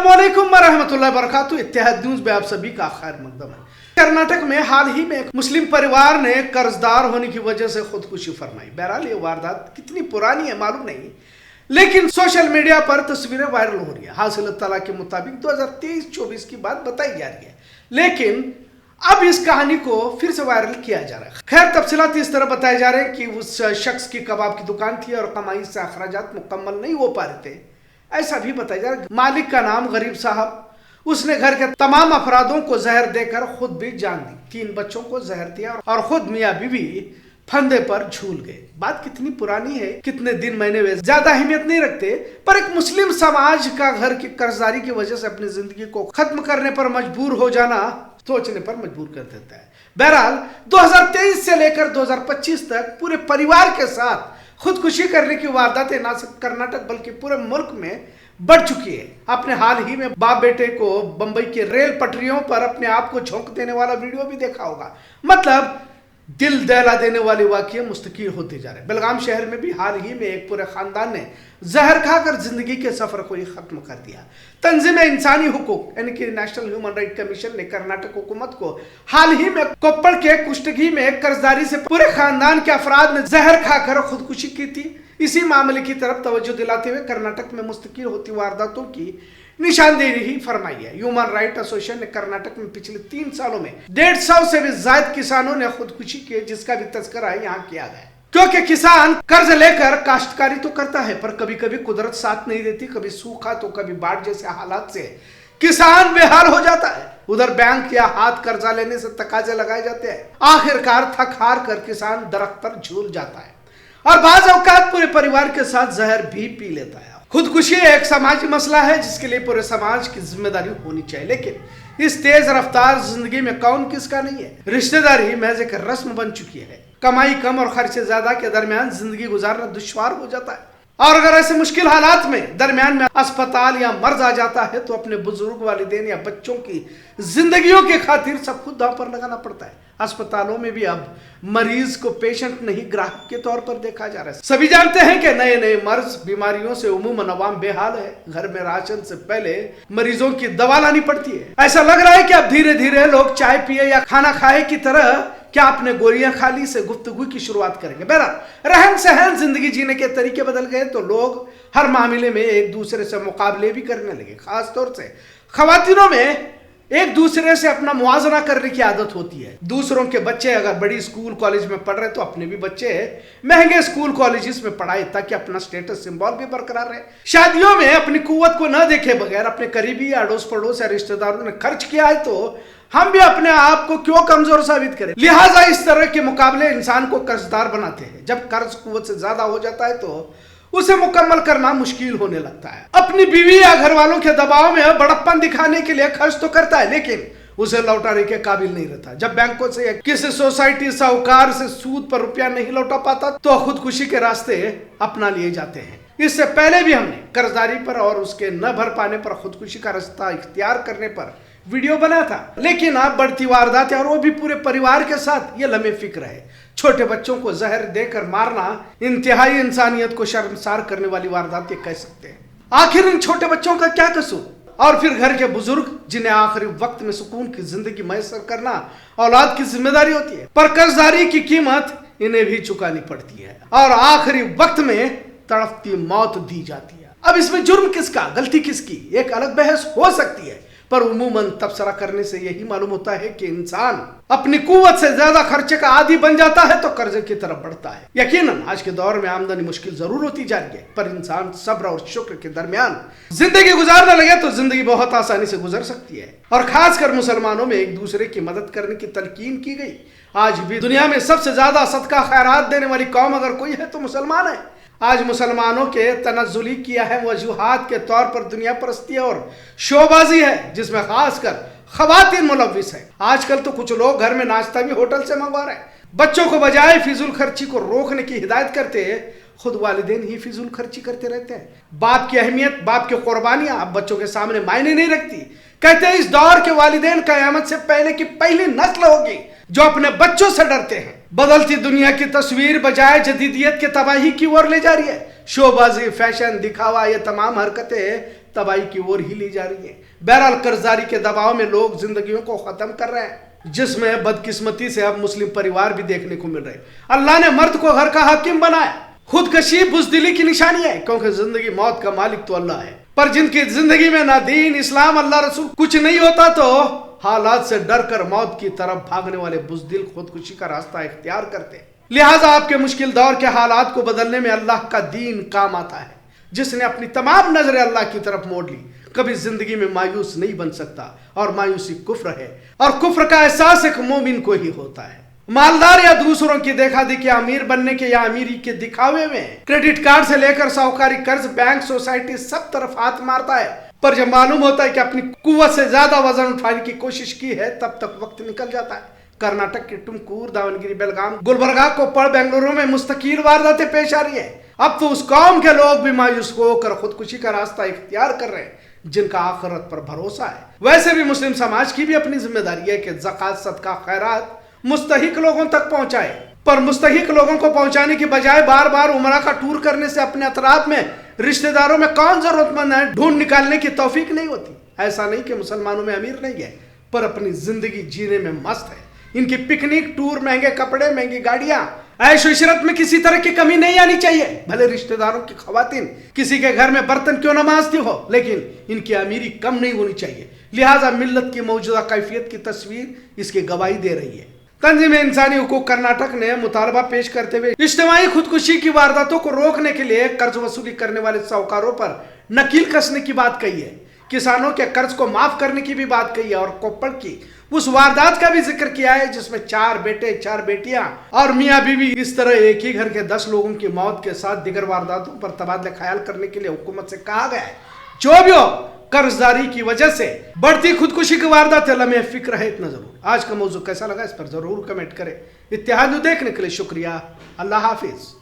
अस्सलामुअलैकुम वरहमतुल्लाहि वबरकातुहू। इत्तेहाद न्यूज़ में आप सभी का खैर मकदम है। कर्नाटक में हाल ही में एक मुस्लिम परिवार ने कर्जदार होने की वजह से खुदकुशी फरमाई। बहरहाल ये वारदात कितनी पुरानी है मालूम नहीं, लेकिन सोशल मीडिया पर तस्वीरें वायरल हो रही है। हासिल इत्तला के मुताबिक 2023-24 की बात बताई जा रही है, लेकिन अब इस कहानी को फिर से वायरल किया जा रहा है। खैर तफसीलात इस तरह बताए जा रहे हैं कि उस शख्स की कबाब की दुकान थी और कमाई से अखराजात मुकम्मल नहीं हो पा रहे थे, ऐसा भी बताया जा रहा है। मालिक का नाम गरीब साहब, उसने घर के तमाम अफरादों को जहर देकर खुद भी जान दी। 3 बच्चों को जहर दिया और खुद मियाँ बीवी फंदे पर झूल गए। बात कितनी पुरानी है, कितने दिन महीने वे ज्यादा अहमियत नहीं रखते, पर एक मुस्लिम समाज का घर की कर्जदारी की वजह से अपनी जिंदगी को खत्म करने पर मजबूर हो जाना सोचने पर मजबूर कर देता है। बहरहाल 2023 से लेकर 2025 तक पूरे परिवार के साथ खुदकुशी करने की वारदातें न सिर्फ कर्नाटक बल्कि पूरे मुल्क में बढ़ चुकी है। आपने हाल ही में बाप बेटे को बंबई के रेल पटरियों पर अपने आप को झोंक देने वाला वीडियो भी देखा होगा। मतलब दिल दहला देने वाले वाकये मुस्तकिल होते जा रहे हैं। बेलगाम शहर में भी हाल ही में एक पूरे खानदान ने जहर खाकर जिंदगी के सफर को ही खत्म कर दिया। तंजीम इंसानी हुकूक यानी कि नेशनल ह्यूमन राइट कमीशन ने कर्नाटक हुकूमत को हाल ही में कोप्पड़ के कुष्टगी में कर्जदारी से पूरे खानदान के अफराद ने जहर खाकर खुदकुशी की थी। इसी मामले की तरफ तवज्जो दिलाते हुए कर्नाटक में मुस्तकिल होती वारदातों की निशानदेही फरमाई है। ह्यूमन राइट एसोसिएशन ने कर्नाटक में पिछले 3 सालों में 150 से भी ज्यादा किसानों ने खुदकुशी की, जिसका भी तस्करा यहाँ किया गया। क्योंकि किसान कर्ज लेकर काश्तकारी तो करता है, पर कभी कभी कुदरत साथ नहीं देती, कभी सूखा तो कभी बाढ़ जैसे हालात से किसान बेहाल हो जाता है। उधर बैंक या हाथ कर्जा लेने से तकाजे लगाए जाते हैं। आखिरकार थक हार कर किसान दरख्त पर झूल जाता है और बाज़ औकात पूरे परिवार के साथ जहर भी पी लेता है। खुदकुशी एक समाजी मसला है जिसके लिए पूरे समाज की जिम्मेदारी होनी चाहिए, लेकिन इस तेज रफ्तार जिंदगी में कौन किसका नहीं है। रिश्तेदारी महज एक रस्म बन चुकी है। कमाई कम और खर्चे ज्यादा के दरमियान जिंदगी गुजारना दुश्वार हो जाता है, और अगर ऐसे मुश्किल हालात में दरमियान में अस्पताल या मर्ज आ जाता है तो अपने बुजुर्ग वालिदैन या बच्चों की जिंदगियों की खातिर सब कुछ दांव पर लगाना पड़ता है। अस्पतालों में भी अब मरीज को पेशेंट नहीं ग्राहक के तौर पर देखा जा रहा है। सभी जानते हैं कि नए नए मर्ज बीमारियों से उमूमन अवाम बेहाल है। घर में राशन से पहले मरीजों की दवा लानी पड़ती है। ऐसा लग रहा है कि अब धीरे धीरे लोग चाय पिए या खाना खाए की तरह क्या अपने गोलियां खाली से गुफ्तगू की शुरुआत करेंगे। बहरहाल रहन सहन जिंदगी जीने के तरीके बदल गए तो लोग हर मामले में एक दूसरे से मुकाबले भी करने लगे। खास तौर से खवातीनों में एक दूसरे से अपना मुआवजा करने की आदत होती है। दूसरों के बच्चे अगर बड़ी स्कूल कॉलेज में पढ़ रहे तो अपने भी बच्चे महंगे स्कूल कॉलेजेस में पढ़ाए ताकि अपना स्टेटस सिंबल भी बरकरार रहे। शादियों में अपनी कुव्वत को न देखे बगैर अपने करीबी अड़ोस पड़ोस या रिश्तेदारों ने खर्च किया है तो हम भी अपने आप को क्यों कमजोर साबित करें। लिहाजा इस तरह के मुकाबले इंसान को कर्जदार बनाते हैं। जब कर्ज कुव्वत से ज्यादा हो जाता है तो उसे मुकम्मल करना मुश्किल होने लगता है। अपनी बीवी या घर वालों के दबाव में बड़प्पन दिखाने के लिए खर्च तो करता है, लेकिन उसे लौटाने के काबिल नहीं रहता। जब बैंकों से किसी सोसाइटी साहूकार से सूद पर रुपया नहीं लौटा पाता तो खुदकुशी के रास्ते अपना लिए जाते हैं। इससे पहले भी हमने कर्जदारी पर और उसके न भर पाने पर खुदकुशी का रास्ता इख्तियार करने पर वीडियो बना था, लेकिन अब बढ़ती वारदात और वो भी पूरे परिवार के साथ ये लम्हे फिक्र है। छोटे बच्चों को जहर देकर मारना इंतहाई इंसानियत को शर्मसार करने वाली वारदात कह सकते हैं। आखिर इन छोटे बच्चों का क्या कसूर? और फिर घर के बुजुर्ग जिन्हें आखिरी वक्त में सुकून की जिंदगी मैसर करना औलाद की जिम्मेदारी होती है, पर कर्जदारी की कीमत इन्हें भी चुकानी पड़ती है और आखिरी वक्त में तड़पती मौत दी जाती है। अब इसमें जुर्म किसका, गलती किसकी, एक अलग बहस हो सकती है, पर उमूमन तबसरा करने से यही मालूम होता है कि इंसान अपनी कुव्वत से ज्यादा खर्चे का आदी बन जाता है तो कर्जे की तरफ बढ़ता है। यकीनन आज के दौर में आमदनी मुश्किल जरूर होती जा रही है, पर इंसान सब्र और शुक्र के दरमियान जिंदगी गुजारने लगे तो जिंदगी बहुत आसानी से गुजर सकती है। और खासकर मुसलमानों में एक दूसरे की मदद करने की तलकीन की गई। आज भी दुनिया में सबसे ज्यादा सदका खैरात देने वाली कौम अगर कोई है तो मुसलमान है। आज मुसलमानों के तनज़्ज़ुली की अहम वजूहात के तौर पर दुनिया परस्ती और शोबाजी है, जिसमें खासकर खवातीन मुलव्विस है। आजकल तो कुछ लोग घर में नाश्ता भी होटल से मंगवा रहे हैं। बच्चों को बजाय फिजूल खर्ची को रोकने की हिदायत करते खुद वालिदैन ही फिजूल खर्ची करते रहते हैं। बाप की अहमियत, बाप की कुर्बानियां अब बच्चों के सामने मायने नहीं रखती। कहते हैं इस दौर के वालिदैन क़यामत से पहले की पहली नस्ल होगी जो अपने बच्चों से डरते हैं। बदलती दुनिया की तस्वीर बजाय जदीदियत के तबाही की ओर ले जा रही है। शोबाजी, फैशन, दिखावा, ये तमाम हरकतें तबाही की ओर ही ली जा रही है। बहरहाल कर्जदारी के दबाव में लोग जिंदगियों को खत्म कर रहे हैं, जिसमें बदकिस्मती से अब मुस्लिम परिवार भी देखने को मिल रहे हैं। अल्लाह ने मर्द को घर का हाकिम बनाया। खुदकशी बुज़दिली की निशानी है, क्योंकि जिंदगी मौत का मालिक तो अल्लाह है। पर जिनकी जिंदगी में ना दीन, इस्लाम, अल्लाह रसूल कुछ नहीं होता, तो हालात से डर कर मौत की तरफ भागने वाले बुज़दिल खुदकुशी का रास्ता इख्तियार करते हैं। लिहाजा आपके मुश्किल दौर के हालात को बदलने में अल्लाह का दीन काम आता है। जिसने अपनी तमाम नजरें अल्लाह की तरफ मोड़ ली, कभी जिंदगी में मायूस नहीं बन सकता, और मायूसी कुफ्र है, और कुफ्र का एहसास एक मोमिन को ही होता है। मालदार या दूसरों की देखा देखी अमीर बनने के या अमीरी के दिखावे में क्रेडिट कार्ड से लेकर साहूकारी कर्ज, बैंक, सोसाइटी सब तरफ हाथ मारता है, पर जब मालूम होता है कि अपनी कुव्वत से ज्यादा वजन उठाने की कोशिश की है, तब तक वक्त निकल जाता है। कर्नाटक के टुमकुर, दावनगिरी, बेलगाम, गुलबर्गा, कोप्पड़, बेंगलुरु में मुस्तकिल वारदातें पेश आ रही है। अब तो उस कौम के लोग भी मायूस होकर खुदकुशी का रास्ता इख्तियार कर रहे हैं, जिनका आखिरत पर भरोसा है। वैसे भी मुस्लिम समाज की भी अपनी जिम्मेदारी है कि ज़कात, सदका, खैरात मुस्तहिक लोगों तक पहुंचाए, पर मुस्तहिक लोगों को पहुंचाने की बजाय बार बार उमरा का टूर करने से अपने अतराफ में, रिश्तेदारों में कौन जरूरतमंद है ढूंढ निकालने की तौफीक नहीं होती। ऐसा नहीं कि मुसलमानों में अमीर नहीं है, पर अपनी जिंदगी जीने में मस्त है। इनकी पिकनिक, टूर, महंगे कपड़े, महंगी गाड़ियां, ऐश इशरत में किसी तरह की कमी नहीं आनी चाहिए। भले रिश्तेदारों की खवातीन किसी के घर में बर्तन क्यों न मांजती हो, लेकिन इनकी अमीरी कम नहीं होनी चाहिए। लिहाजा मिल्लत की मौजूदा कैफियत की तस्वीर इसकी गवाही दे रही है। तंजीम इंसानी हुकूक कर्नाटक ने मुतालबा पेश करते हुए इज्तिमाई खुदकुशी की वारदातों को रोकने के लिए कर्ज वसूली करने वाले साहूकारों पर नकील कसने की बात कही है, किसानों के कर्ज को माफ करने की भी बात कही है, और कोप्पड़ की उस वारदात का भी जिक्र किया है जिसमें 4 बेटे, 4 बेटियां और मियां बीवी, इस तरह एक ही घर के 10 लोगों की मौत के साथ दीगर वारदातों पर तबादले ख्याल करने के लिए हुकूमत से कहा गया है। जो भी हो, कर्जदारी की वजह से बढ़ती खुदकुशी की वारदात लम्हे फिक्र है। इतना जरूर। आज का मौजूद कैसा लगा इस पर जरूर कमेंट करें। इत्तेहाद न्यूज़ देखने के लिए शुक्रिया। अल्लाह हाफिज।